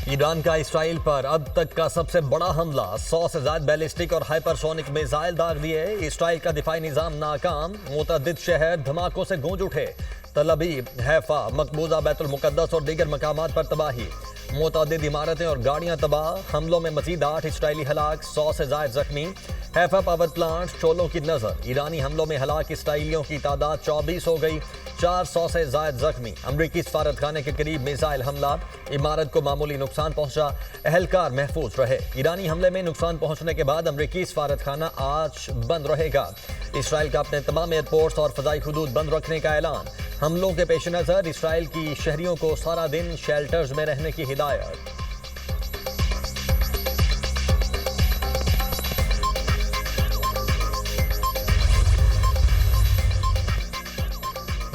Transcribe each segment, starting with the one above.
Iran का Israel पर अब तक का सबसे बड़ा हमला, 100 से ज्यादा बैलिस्टिक और हाइपरसोनिक मिसाइल दाग दिए। इसराइल का दिफाई निजाम नाकाम, मुतअद्दिद शहर धमाकों से गूंज उठे। तल अवीव, हैफा, मकबूजा, बैतुल मुकद्दस और दीगर मकामात पर तबाही। मुतअद्दिद इमारतें और गाड़ियां तबाह। हमलों में मजीद 8 इसराइली हलाक, 100 से ज्यादा जख्मी। हैफा पावर प्लांट शोलों की नजर। ईरानी हमलों में हलाक इसराइलियों की तादाद 24 हो गई, 400 से ज्यादा जख्मी। अमरीकी सफारतखाने के करीब मिसाइल हमला, इमारत को मामूली नुकसान पहुंचा, अहलकार महफूज रहे। ईरानी हमले में नुकसान पहुंचने के बाद अमरीकी सफारतखाना आज बंद रहेगा। इसराइल का अपने तमाम एयरपोर्ट्स और फजाई हुदूद बंद रखने का ऐलान। हमलों के पेश नजर इसराइल की शहरियों को सारा दिन शेल्टर्स में रहने की हिदायत।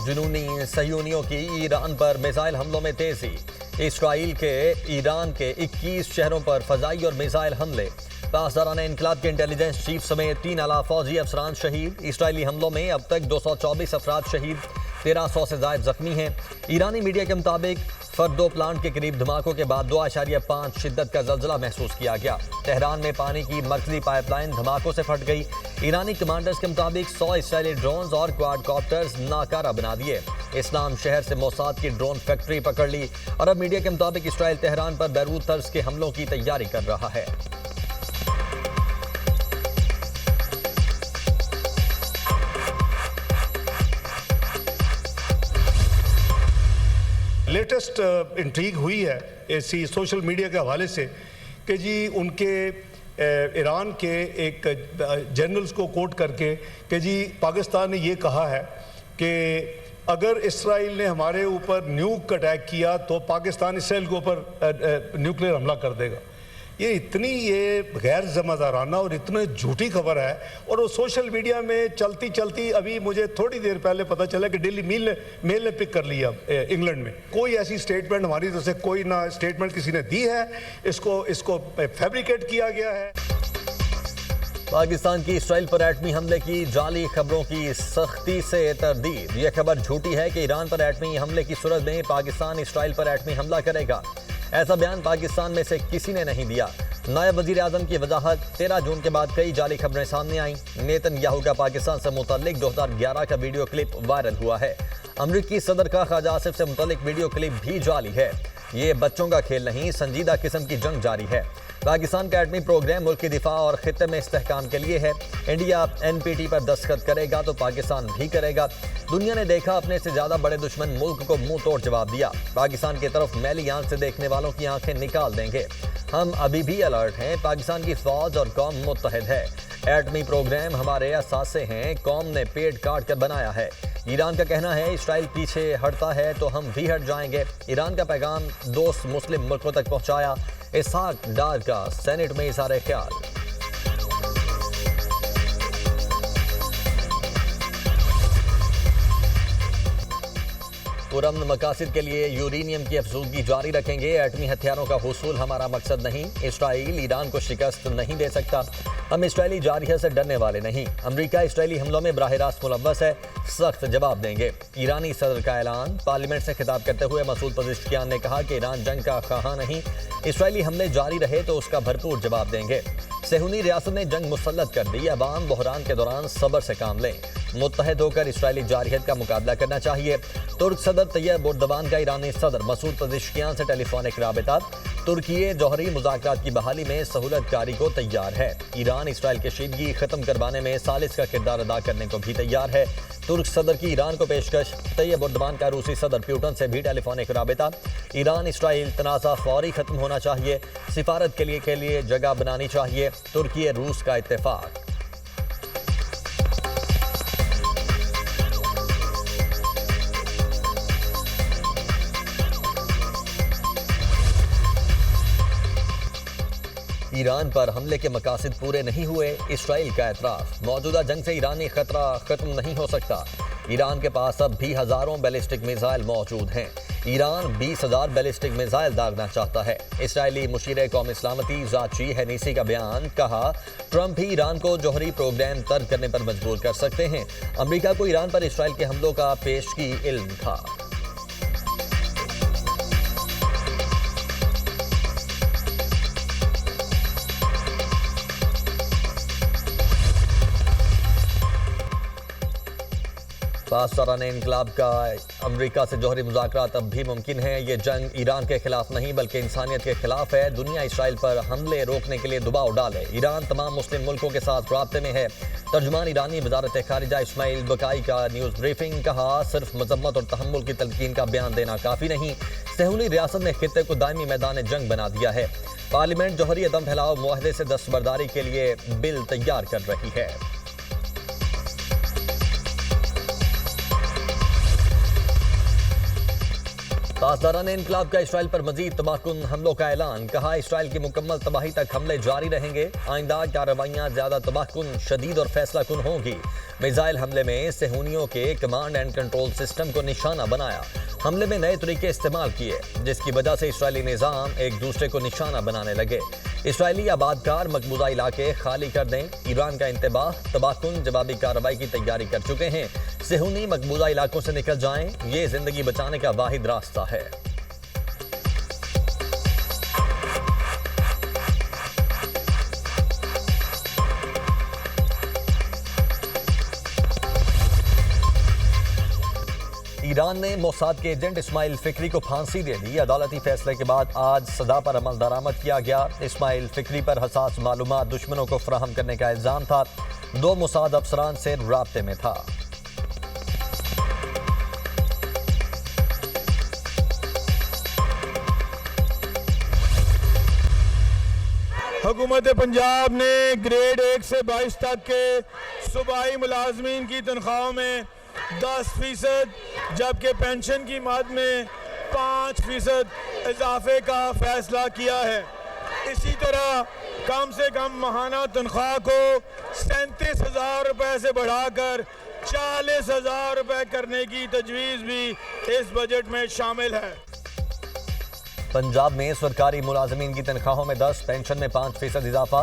जुनूनी सहयूनियों की ईरान पर मिसाइल हमलों में तेजी। इसराइल के ईरान के 21 शहरों पर फजाई और मिसाइल हमले। पासदारान इनकलाब के इंटेलिजेंस चीफ समेत 3 आला फौजी अफसरान शहीद। इसराइली हमलों में अब तक 224 अफराद शहीद, 1300 से ज्यादा जख्मी हैं। ईरानी मीडिया के मुताबिक फर्दो प्लांट के करीब धमाकों के बाद 2.5 शिद्दत का जल्जला महसूस किया गया। तेहरान में पानी की मरकजी पाइपलाइन धमाकों से फट गई। ईरानी कमांडर्स के मुताबिक 100 इसराइली ड्रोन्स और क्वाडकॉप्टर्स नाकारा बना दिए। इस्लाम शहर से मोसाद की ड्रोन फैक्ट्री पकड़ ली। अरब मीडिया के मुताबिक इसराइल तेहरान पर बैरूत तर्ज के हमलों की तैयारी कर रहा है। लेटेस्ट इंट्रीग हुई है ऐसी सोशल मीडिया के हवाले से कि जी उनके ईरान के एक जनरल्स को कोट करके कि जी पाकिस्तान ने ये कहा है कि अगर इसराइल ने हमारे ऊपर न्यूक अटैक किया तो पाकिस्तान इसराइल के ऊपर न्यूक्लियर हमला कर देगा। ये गैर ज़िम्मेदाराना और इतनी झूठी खबर है। और वो सोशल मीडिया में चलती चलती अभी मुझे थोड़ी देर पहले पता चला कि डेली मेल ने पिक कर लिया इंग्लैंड में। कोई ऐसी स्टेटमेंट हमारी तरफ से कोई ना स्टेटमेंट किसी ने दी है, इसको फैब्रिकेट किया गया है। पाकिस्तान की इसराइल पर एटमी हमले की जाली खबरों की सख्ती से तरदीद। यह खबर झूठी है कि ईरान पर एटमी हमले की सूरत में पाकिस्तान इसराइल पर एटमी हमला करेगा। ऐसा बयान पाकिस्तान में से किसी ने नहीं दिया। नायब वजीर आजम की वजाहत। 13 जून के बाद कई जाली खबरें सामने आईं। नेतन्याहू का पाकिस्तान से मुतल्लिक 2011 का वीडियो क्लिप वायरल हुआ है। अमरीकी सदर का ख्वाजा आसिफ से मुतल्लिक वीडियो क्लिप भी जाली है। ये बच्चों का खेल नहीं, संजीदा किस्म की जंग जारी है। पाकिस्तान का एटमी प्रोग्राम मुल्क की दिफा और खित्ते में इस्तेहकाम के लिए है। इंडिया NPT पर दस्तखत करेगा तो पाकिस्तान भी करेगा। दुनिया ने देखा, अपने से ज्यादा बड़े दुश्मन मुल्क को मुंह तोड़ जवाब दिया। पाकिस्तान की तरफ मैली आंख से देखने वालों की आंखें निकाल देंगे। हम अभी भी अलर्ट हैं। पाकिस्तान की फौज और कौम मुत्तहिद है। एटमी प्रोग्राम हमारे असासे हैं, कौम ने पेट काट कर बनाया है। ईरान का कहना है इसराइल पीछे हटता है तो हम भी हट जाएंगे। ईरान का पैगाम दोस्त मुस्लिम मुल्कों तक पहुंचाया। इसहाक डार का सेनेट में इज़हार ख्याल। पुरअमन मकासद के लिए यूरेनियम की अफजूदगी जारी रखेंगे। एटमी हथियारों का हुसूल हमारा मकसद नहीं। इसराइल ईरान को शिकस्त नहीं दे सकता। हम इसराइली जारहियत से डरने वाले नहीं। अमरीका इसराइली हमलों में बराह रास्त मुलव्वस है, सख्त जवाब देंगे। ईरानी सदर का ऐलान। पार्लियामेंट से खिताब करते हुए मसूद पज़ेश्कियान ने कहा कि ईरान जंग का ख्वाह नहीं। इसराइली हमले जारी रहे तो उसका भरपूर जवाब देंगे। सेहूनी रियासत ने जंग मुसल्लत कर दी। अवाम बहरान के दौरान सब्र से काम लें। मुत्तहिद होकर इसराइली जारहियत का मुकाबला करना चाहिए। तुर्क सदर तैयब एर्दोगान का ईरानी सदर मसूद पज़ेश्कियान से टेलीफोनिक राबिता। तुर्की जौहरी मुज़ाकरात की बहाली में सहूलतकारी को तैयार है। ईरान इसराइल के शीदगी खत्म करवाने में सालिस का किरदार अदा करने को भी तैयार है। तुर्क सदर की ईरान को पेशकश। तैयब एर्दोगान का रूसी सदर प्यूटन से भी टेलीफोनिक राबिता। ईरान इसराइल तनाज़ा फौरी खत्म होना चाहिए। सिफारत के लिए जगह बनानी चाहिए। तुर्की रूस का इत्तेफाक। ईरान पर हमले के मकासद पूरे नहीं हुए। इसराइल का एतराफ़। मौजूदा जंग से ईरानी खतरा खत्म नहीं हो सकता। ईरान के पास अब भी हजारों बैलिस्टिक मिसाइल मौजूद हैं। ईरान 20,000 बैलिस्टिक मिसाइल दागना चाहता है। इसराइली मुशीर कौम इस्लामती जाची हैनीसी का बयान। कहा, ट्रंप ही ईरान को जौहरी प्रोग्राम तर्क करने पर मजबूर कर सकते हैं। अमेरिका को ईरान पर इसराइल के हमलों का पेशगी इल्म था। पासदारान इनकलाब का अमेरिका से जौहरी मुज़ाकरात अब भी मुमकिन है। ये जंग ईरान के खिलाफ नहीं बल्कि इंसानियत के खिलाफ है। दुनिया इसराइल पर हमले रोकने के लिए दबाव डाले। ईरान तमाम मुस्लिम मुल्कों के साथ राब्ते में है। तर्जुमान ईरानी वज़ारत खारिजा इस्माइल बकाई का न्यूज़ ब्रीफिंग। कहा, सिर्फ मजम्मत और तहम्मुल की तलकीन का बयान देना काफ़ी नहीं। सहूली रियासत ने खित्ते को दायमी मैदान जंग बना दिया है। पार्लियामेंट जौहरी अदम फैलाव मुआहदे से दस्तबरदारी के लिए बिल तैयार कर रही है। पासदारान इनकलाब का इसराइल पर मजीद तबाहकुन हमलों का ऐलान। कहा, इसराइल की मुकम्मल तबाही तक हमले जारी रहेंगे। आइंदा कार्रवाइयाँ ज्यादा तबाहकुन, शदीद और फैसलाकुन होंगी। मिसाइल हमले में सेहूनियों के कमांड एंड कंट्रोल सिस्टम को निशाना बनाया। हमले में नए तरीके इस्तेमाल किए, जिसकी वजह से इसराइली निज़ाम एक दूसरे को निशाना बनाने लगे। इसराइली आबादकार मकबूजा इलाके खाली कर दें। ईरान का इंतबाह, तबाहकुन जवाबी कार्रवाई की तैयारी कर चुके हैं। सेहूनी मकबूजा इलाकों से निकल जाएं, ये जिंदगी बचाने का वाहिद रास्ता है। ईरान ने मोसाद के एजेंट इस्माइल फिक्री को फांसी दे दी। अदालती फैसले के बाद आज सजा पर अमल दरामद किया गया। इस्माइल फिक्री पर हसास मालूमात दुश्मनों को फराहम करने का इल्जाम था। 2 मोसाद अफसरान से राब्ते में था। हुकूमत पंजाब ने ग्रेड 1 से 22 तक के सूबाई मुलाजमीन की तनख्वाहों में 10% जबकि पेंशन की मद में 5% इजाफे का फैसला किया है। इसी तरह कम से कम माहाना तनख्वाह को 37,000 रुपये से बढ़ाकर 40,000 रुपये करने की तजवीज़ भी इस बजट में शामिल है। पंजाब में सरकारी मुलाजमीन की तनख्वाहों में 10, पेंशन में 5% इजाफा।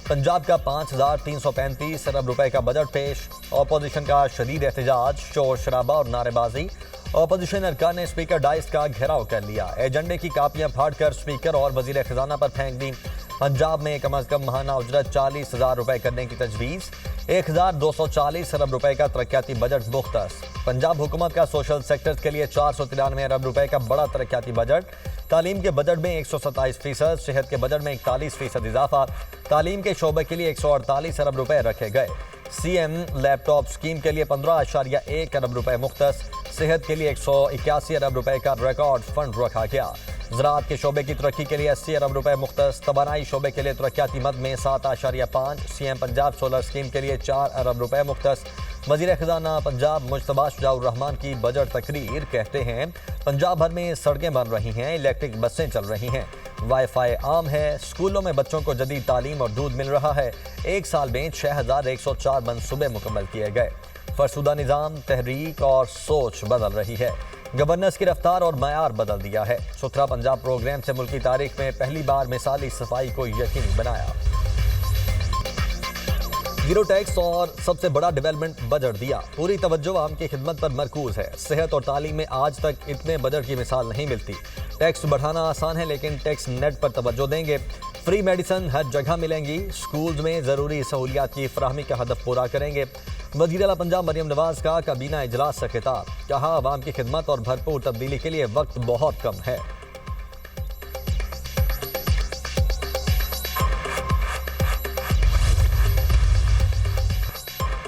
पंजाब का 5,335 अरब रुपए का बजट पेश। अपोजिशन का शदीद एहतजाज, शोर शराबा और नारेबाजी। अपोजिशन अरकान ने स्पीकर डाइस का घेराव कर लिया। एजेंडे की कापियां फाड़कर स्पीकर और वजीर खजाना पर फेंक दी। पंजाब में कम अज कम माहाना उजरत 40,000 रुपए करने की तजवीज़। 1,240 अरब रुपए का तरक्याती बजट मुख्तस। पंजाब हुकूमत का सोशल सेक्टर के लिए 493 अरब रुपए का बड़ा तरक्याती बजट। तालीम के बजट में 127%, सेहत के बजट में 41% इजाफा। तालीम के शोबे के लिए 148 अरब रुपए रखे गए। सीएम लैपटॉप स्कीम के लिए 15.1 अरब रुपए मुख्तस। सेहत के लिए 181 अरब रुपए का रिकॉर्ड फंड रखा गया। ज़राअत के शोबे की तरक्की के लिए 80 अरब रुपए मुख्तस। तवानाई शोबे के लिए तरक्याती मद में 7.5। सीएम पंजाब सोलर स्कीम के लिए 4 अरब रुपए मुख्तस। वज़ीर खजाना पंजाब मुश्तबा शुजाउर रहमान की बजट तकरीर। कहते हैं, पंजाब भर में सड़कें बन रही हैं, इलेक्ट्रिक बसें चल रही हैं, वाईफाई आम है, स्कूलों में बच्चों को जदीद तालीम और दूध मिल रहा है। 1 साल में 6,104 मनसूबे मुकम्मल किए गए। फरसुदा निज़ाम, तहरीक और सोच बदल रही है। गवर्नेंस की रफ्तार और मयार बदल दिया है। सुथरा पंजाब प्रोग्राम से मुल्क की तारीख में पहली बार मिसाली सफाई को यकीनी बनाया। जीरो टैक्स और सबसे बड़ा डेवलपमेंट बजट दिया। पूरी तवज्जो आम की खिदमत पर मरकूज है। सेहत और तालीम में आज तक इतने बजट की मिसाल नहीं मिलती। टैक्स बढ़ाना आसान है, लेकिन टैक्स नेट पर तवज्जो देंगे। फ्री मेडिसिन हर जगह मिलेंगी। स्कूल्स में ज़रूरी सहूलियात की फराहमी का हदफ पूरा करेंगे। वज़ीर आला पंजाब मरियम नवाज का काबीना इजलास से खिताब। कहा, आवाम की खिदमत और भरपूर तब्दीली के लिए वक्त बहुत कम है।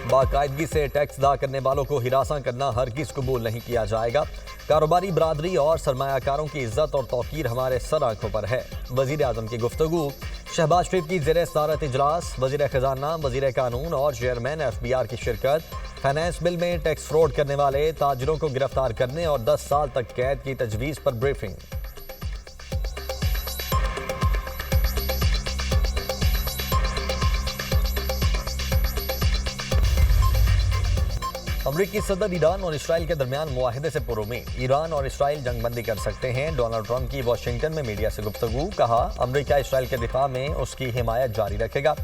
बाकायदगी से टैक्स अदा करने वालों को हिरासा करना हरगिज़ कबूल नहीं किया जाएगा। कारोबारी बरादरी और सरमायाकारों की इज्जत और तौकीर हमारे सर आंखों पर है। वज़ीर आज़म की गुफ्तगू। शहबाज शरीफ की ज़ेर सदारत इजलास। वज़ीर खजाना, वज़ीर कानून और चेयरमैन FBR की शिरकत। फाइनेंस बिल में टैक्स फ्रॉड करने वाले ताजिरों को गिरफ्तार करने और 10 साल तक कैद की तजवीज़ पर ब्रीफिंग। अमरीकी सदर ईरान और इसराइल के दरमियान मुआहदे से पुरुमीद। ईरान और इसराइल जंगबंदी कर सकते हैं। डोनाल्ड ट्रंप की वाशिंगटन में मीडिया से गुफ्तगू। कहा, अमरीका इसराइल के दिफा में उसकी हिमायत जारी रखेगा।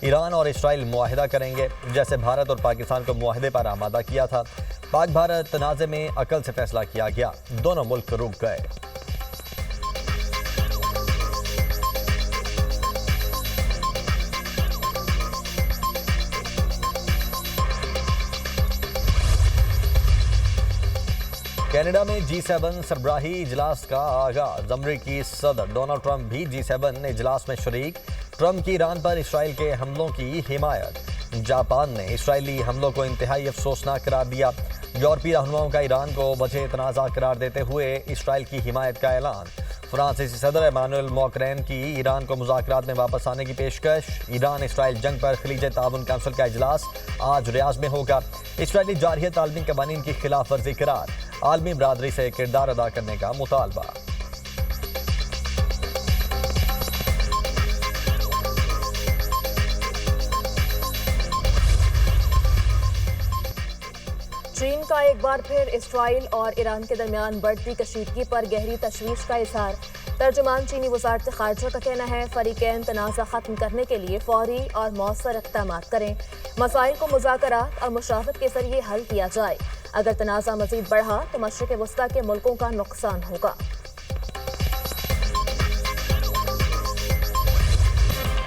ईरान और इसराइल मुआहदा करेंगे, जैसे भारत और पाकिस्तान को मुआहदे पर आमादा किया था। पाक भारत तनाज़े में अकल से फैसला किया गया। दोनों मुल्क रुक गए। कनाडा में G7 सरबराही इजलास का आगाज। अमरीकी सदर डोनाल्ड ट्रंप भी G7 इजलास में शरीक। ट्रंप की ईरान पर इसराइल के हमलों की हिमायत। जापान ने इसराइली हमलों को इंतहाई अफसोसनाक करार दिया। यूरोपीय रहनुमाओं का ईरान को वजह तनाज़ा करार देते हुए इसराइल की हिमायत का ऐलान। फ्रांसीसी सदर इमानुएल मैक्रोन की ईरान को मुज़ाकरात में वापस आने की पेशकश। ईरान इसराइल जंग पर खलीज ताउन काउंसिल का इजलास आज रियाज में होगा। इसराइली जारहियत आलमी कवानीन की खिलाफ वर्जी करार। आलमी बरादरी से किरदार अदा करने का मुतालबा। चीन का एक बार फिर इसराइल और ईरान के दरमियान बढ़ती कशीदगी पर गहरी तशवीश का इजहार। तर्जुमान चीनी वज़ारत ख़ारिजा का कहना है फ़रीक़ैन तनाज़ा ख़त्म करने के लिए फ़ौरी और मौसर इक़दामात करें। मसाइल को मुज़ाकरात और मुशावरत के ज़रिए हल किया जाए। अगर तनाज़ा मज़ीद बढ़ा तो मशरिक़ वस्ता के मुल्कों का नुकसान होगा।